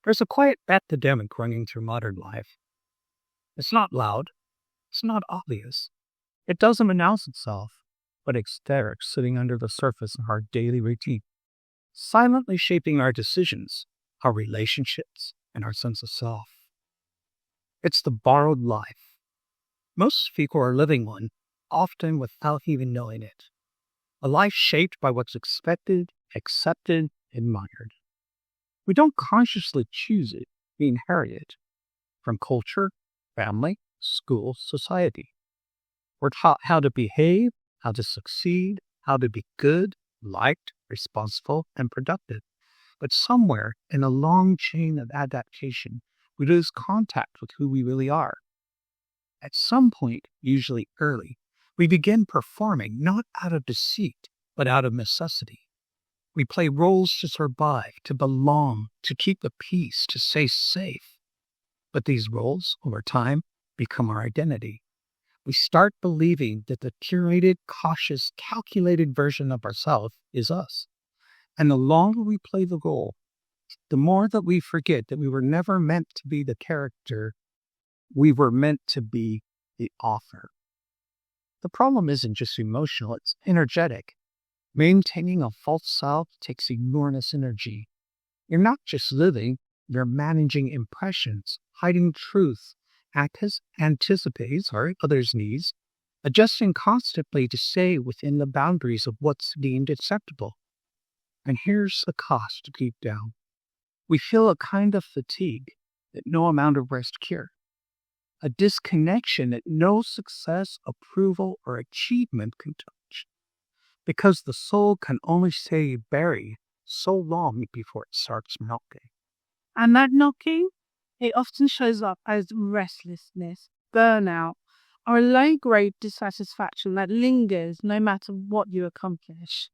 There's a quiet epidemic running through modern life. It's not loud, it's not obvious. It doesn't announce itself, but it's there, sitting under the surface of our daily routine, silently shaping our decisions, our relationships, and our sense of self. It's the borrowed life. Most people are living one, often without even knowing it. A life shaped by what's expected, accepted, admired. We don't consciously choose it, we inherit it from culture, family, school, society. We're taught how to behave, how to succeed, how to be good, liked, responsible, and productive. But somewhere in a long chain of adaptation, we lose contact with who we really are. At some point, usually early, we begin performing not out of deceit, but out of necessity. We play roles to survive, to belong, to keep the peace, to stay safe. But these roles, over time, become our identity. We start believing that the curated, cautious, calculated version of ourselves is us. And the longer we play the role, the more that we forget that we were never meant to be the character, we were meant to be the author. The problem isn't just emotional, it's energetic. Maintaining a false self takes enormous energy. You're not just living, you're managing impressions, hiding truth, anticipating others' needs, adjusting constantly to stay within the boundaries of what's deemed acceptable. And here's the cost deep down. We feel a kind of fatigue that no amount of rest cure, a disconnection that no success, approval, or achievement can touch, because the soul can only stay buried so long before it starts knocking. And that knocking, it often shows up as restlessness, burnout, or a low-grade dissatisfaction that lingers no matter what you accomplish.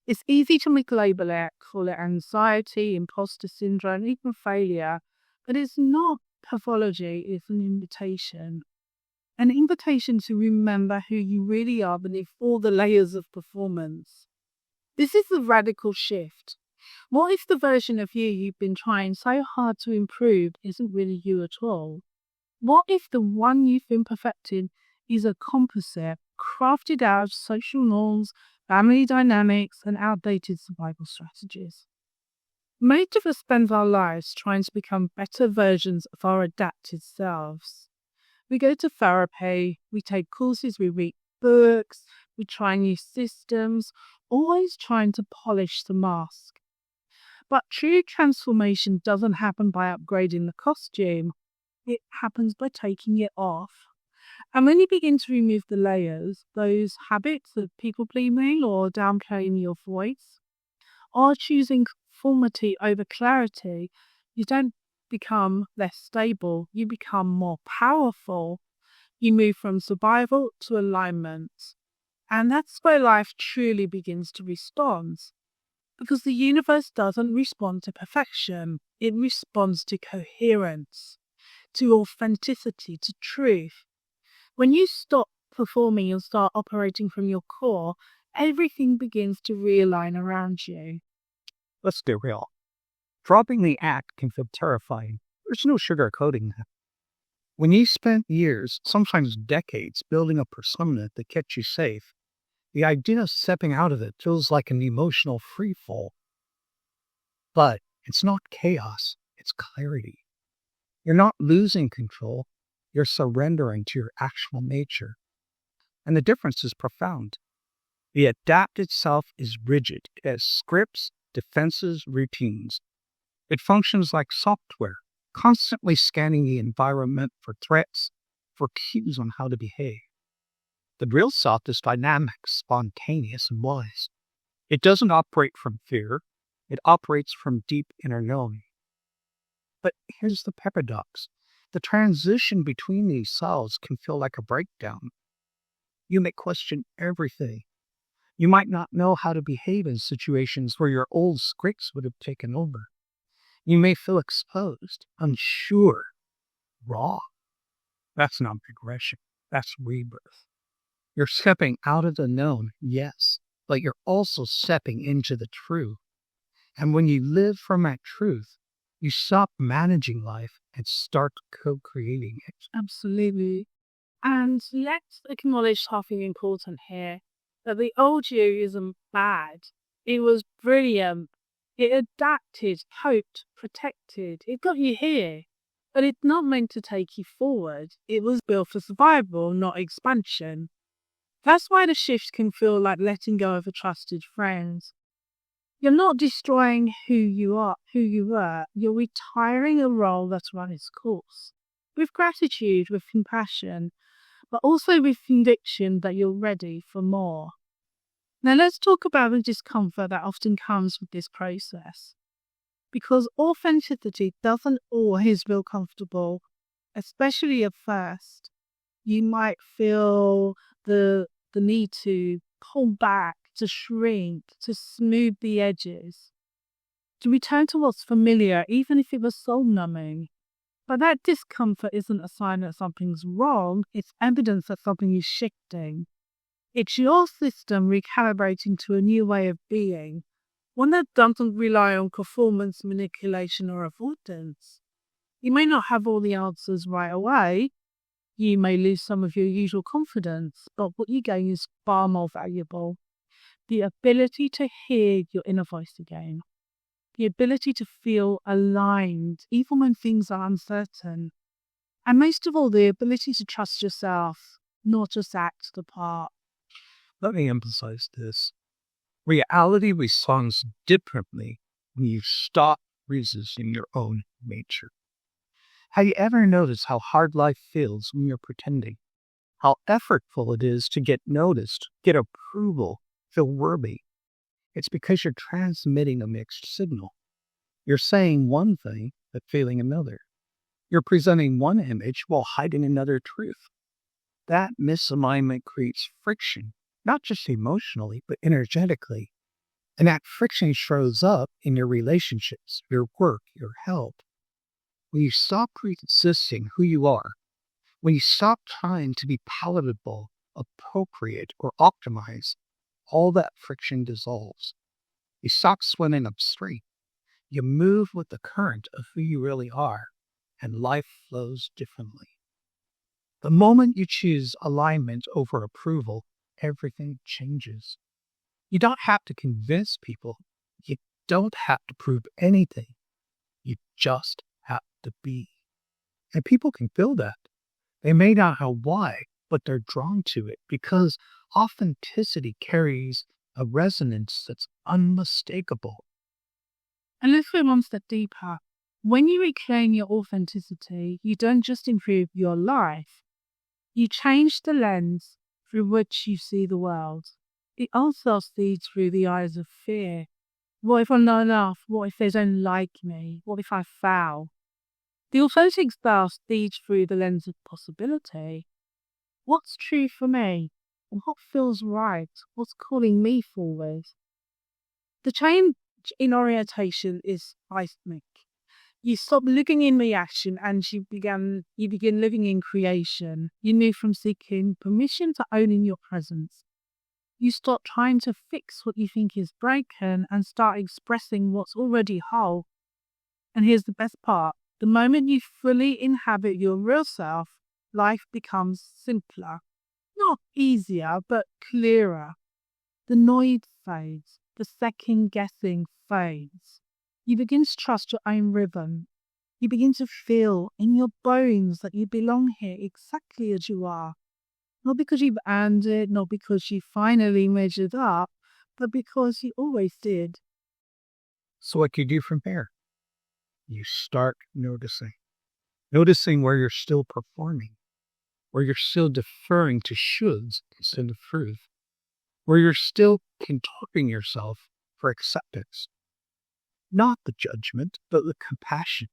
It's easy to mislabel it, call it anxiety, imposter syndrome, even failure, but it's not pathology, it's an invitation. An invitation to remember who you really are beneath all the layers of performance. This is the radical shift. What if the version of you've been trying so hard to improve isn't really you at all? What if the one you've been perfecting is a composite crafted out of social norms, family dynamics, and outdated survival strategies? Most of us spend our lives trying to become better versions of our adapted selves. We go to therapy, we take courses, we read books, we try new systems, always trying to polish the mask. But true transformation doesn't happen by upgrading the costume. It happens by taking it off. And when you begin to remove the layers, those habits of people-pleasing or downplaying your voice, or choosing conformity over clarity, you don't become less stable, you become more powerful. You move from survival to alignment. And that's where life truly begins to respond. Because the universe doesn't respond to perfection, it responds to coherence, to authenticity, to truth. When you stop performing and start operating from your core, everything begins to realign around you. Let's be real. Dropping the act can feel terrifying. There's no sugarcoating that. When you spent years, sometimes decades, building a persona that kept you safe, the idea of stepping out of it feels like an emotional freefall. But it's not chaos, it's clarity. You're not losing control, you're surrendering to your actual nature. And the difference is profound. The adapted self is rigid. It has scripts, defenses, routines. It functions like software, constantly scanning the environment for threats, for cues on how to behave. The real self is dynamic, spontaneous, and wise. It doesn't operate from fear. It operates from deep inner knowing. But here's the paradox. The transition between these selves can feel like a breakdown. You may question everything. You might not know how to behave in situations where your old scripts would have taken over. You may feel exposed, unsure, raw. That's not regression. That's rebirth. You're stepping out of the known, yes, but you're also stepping into the truth. And when you live from that truth, You stop managing life and start co-creating it. Absolutely. And let's acknowledge something important here, that the old you isn't bad. It was brilliant. It adapted, coped, protected. It got you here. But it's not meant to take you forward. It was built for survival, not expansion. That's why the shift can feel like letting go of a trusted friend. You're not destroying who you are, who you were. You're retiring a role that's run its course. With gratitude, with compassion, but also with conviction that you're ready for more. Now, let's talk about the discomfort that often comes with this process. Because authenticity doesn't always feel comfortable, especially at first. You might feel the need to pull back, to shrink, to smooth the edges, to return to what's familiar, even if it was soul numbing. But that discomfort isn't a sign that something's wrong, it's evidence that something is shifting. It's your system recalibrating to a new way of being, one that doesn't rely on performance manipulation or avoidance. You may not have all the answers right away. You may lose some of your usual confidence, but what you gain is far more valuable. The ability to hear your inner voice again. The ability to feel aligned, even when things are uncertain. And most of all, the ability to trust yourself, not just act the part. Let me emphasize this. Reality responds differently when you stop resisting your own nature. Have you ever noticed how hard life feels when you're pretending? How effortful it is to get noticed, get approval, feel worthy? It's because you're transmitting a mixed signal. You're saying one thing, but feeling another. You're presenting one image while hiding another truth. That misalignment creates friction, not just emotionally, but energetically. And that friction shows up in your relationships, your work, your health. When you stop resisting who you are, when you stop trying to be palatable, appropriate, or optimize, all that friction dissolves. You stop swimming upstream. You move with the current of who you really are, and life flows differently. The moment you choose alignment over approval, everything changes. You don't have to convince people. You don't have to prove anything. You just have to be. And people can feel that. They may not know why, but they're drawn to it because authenticity carries a resonance that's unmistakable. And let's go one step deeper. When you reclaim your authenticity, you don't just improve your life, you change the lens through which you see the world. It also sees through the eyes of fear. What if I'm not enough? What if they don't like me? What if I fail? The authentic self sees through the lens of possibility. What's true for me? And what feels right? What's calling me forward? The change in orientation is seismic. You stop living in reaction and you begin living in creation. You move from seeking permission to owning your presence. You stop trying to fix what you think is broken and start expressing what's already whole. And here's the best part. The moment you fully inhabit your real self, life becomes simpler. Not easier, but clearer. The noise fades. The second guessing fades. You begin to trust your own rhythm. You begin to feel in your bones that you belong here exactly as you are. Not because you've earned it, not because you finally measured up, but because you always did. So what do you do from here? You start noticing. Noticing where you're still performing, where you're still deferring to shoulds instead of truth, where you're still contorting yourself for acceptance. Not the judgment, but the compassion.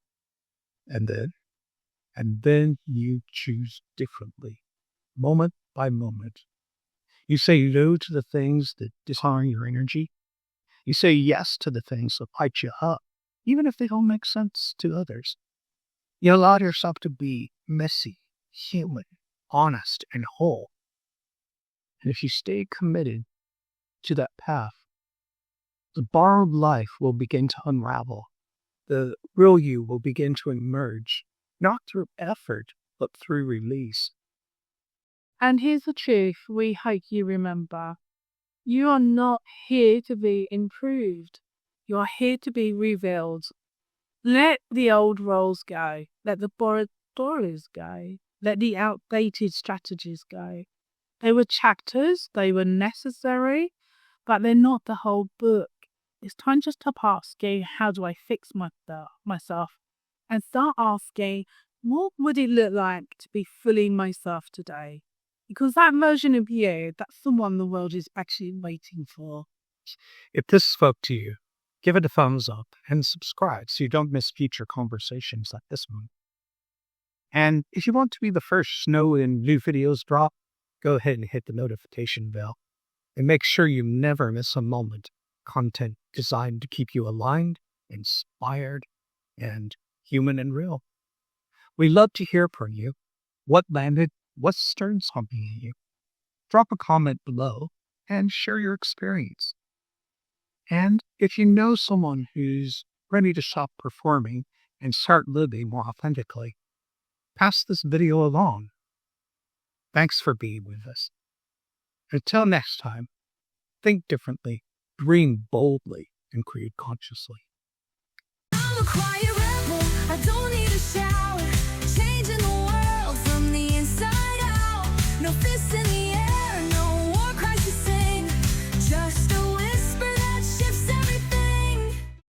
And then you choose differently, moment by moment. You say no to the things that dishonor your energy. You say yes to the things that light you up, even if they don't make sense to others. You allow yourself to be messy, human, honest, and whole. And if you stay committed to that path, the borrowed life will begin to unravel. The real you will begin to emerge, not through effort, but through release. And here's the truth we hope you remember. You are not here to be improved. You are here to be revealed. Let the old roles go. Let the borrowed stories go. Let the outdated strategies go. They were chapters, they were necessary, but they're not the whole book. It's time just to stop asking, how do I fix myself? And start asking, what would it look like to be fully myself today? Because that version of you, that's the one the world is actually waiting for. If this spoke to you, give it a thumbs up and subscribe so you don't miss future conversations like this one. And if you want to be the first to know when new videos drop, go ahead and hit the notification bell. And make sure you never miss a moment. Content designed to keep you aligned, inspired, and human and real. We love to hear from you. What landed? What stirred something in you? Drop a comment below and share your experience. And if you know someone who's ready to stop performing and start living more authentically, pass this video along. Thanks for being with us. Until next time, think differently, dream boldly, and create consciously.